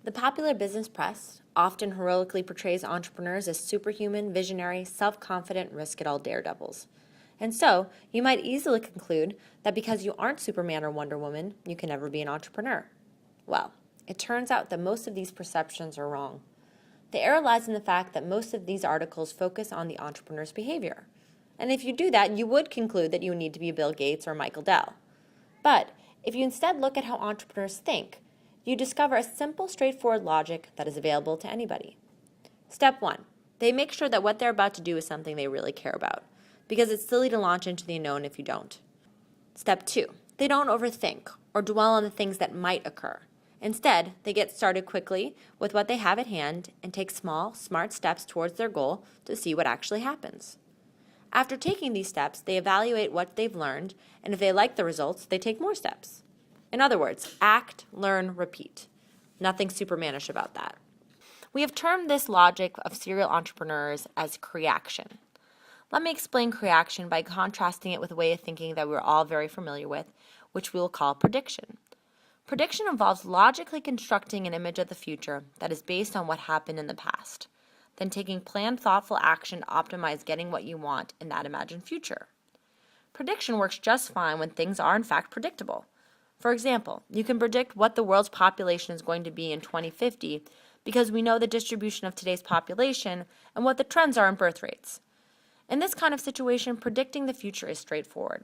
The popular business press often heroically portrays entrepreneurs as superhuman, visionary, self-confident, risk-it-all daredevils. And so, you might easily conclude that because you aren't Superman or Wonder Woman, you can never be an entrepreneur. Well, it turns out that most of these perceptions are wrong. The error lies in the fact that most of these articles focus on the entrepreneur's behavior. And if you do that, you would conclude that you need to be Bill Gates or Michael Dell. But if you instead look at how entrepreneurs think, you discover a simple, straightforward logic that is available to anybody. Step 1. They make sure that what they're about to do is something they really care about, because it's silly to launch into the unknown if you don't. Step 2. They don't overthink or dwell on the things that might occur. Instead, they get started quickly with what they have at hand and take small, smart steps towards their goal to see what actually happens. After taking these steps, they evaluate what they've learned, and if they like the results, they take more steps. In other words, act, learn, repeat. Nothing Supermanish about that. We have termed this logic of serial entrepreneurs as Creaction. Let me explain Creaction by contrasting it with a way of thinking that we're all very familiar with, which we will call prediction. Prediction involves logically constructing an image of the future that is based on what happened in the past, then taking planned, thoughtful action to optimize getting what you want in that imagined future. Prediction works just fine when things are in fact predictable. For example, you can predict what the world's population is going to be in 2050 because we know the distribution of today's population and what the trends are in birth rates. In this kind of situation, predicting the future is straightforward.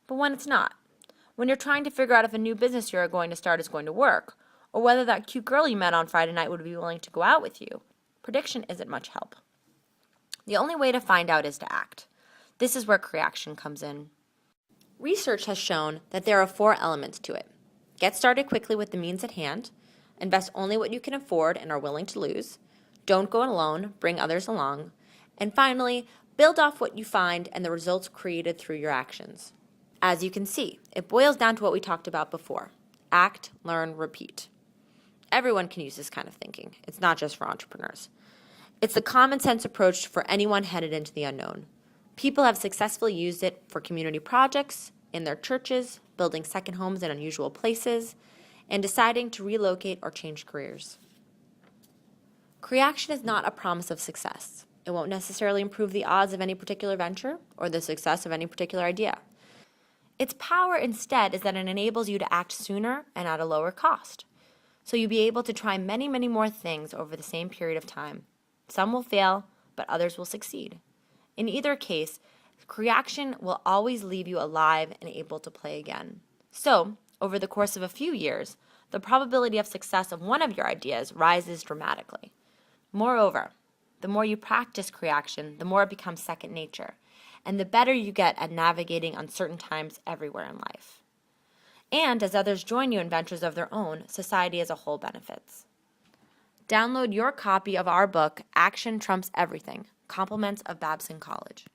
But when it's not, when you're trying to figure out if a new business you're going to start is going to work, or whether that cute girl you met on Friday night would be willing to go out with you, prediction isn't much help. The only way to find out is to act. This is where Creaction comes in. Research has shown that there are 4 elements to it. Get started quickly with the means at hand, invest only what you can afford and are willing to lose, don't go alone, bring others along, and finally, build off what you find and the results created through your actions. As you can see, it boils down to what we talked about before. Act, learn, repeat. Everyone can use this kind of thinking. It's not just for entrepreneurs. It's the common sense approach for anyone headed into the unknown. People have successfully used it for community projects, in their churches, building second homes in unusual places, and deciding to relocate or change careers. Creaction is not a promise of success. It won't necessarily improve the odds of any particular venture or the success of any particular idea. Its power instead is that it enables you to act sooner and at a lower cost. So you'll be able to try many, many more things over the same period of time. Some will fail, but others will succeed. In either case, Creaction will always leave you alive and able to play again. So, over the course of a few years, the probability of success of one of your ideas rises dramatically. Moreover, the more you practice Creaction, the more it becomes second nature, and the better you get at navigating uncertain times everywhere in life. And as others join you in ventures of their own, society as a whole benefits. Download your copy of our book, Action Trumps Everything, Compliments of Babson College.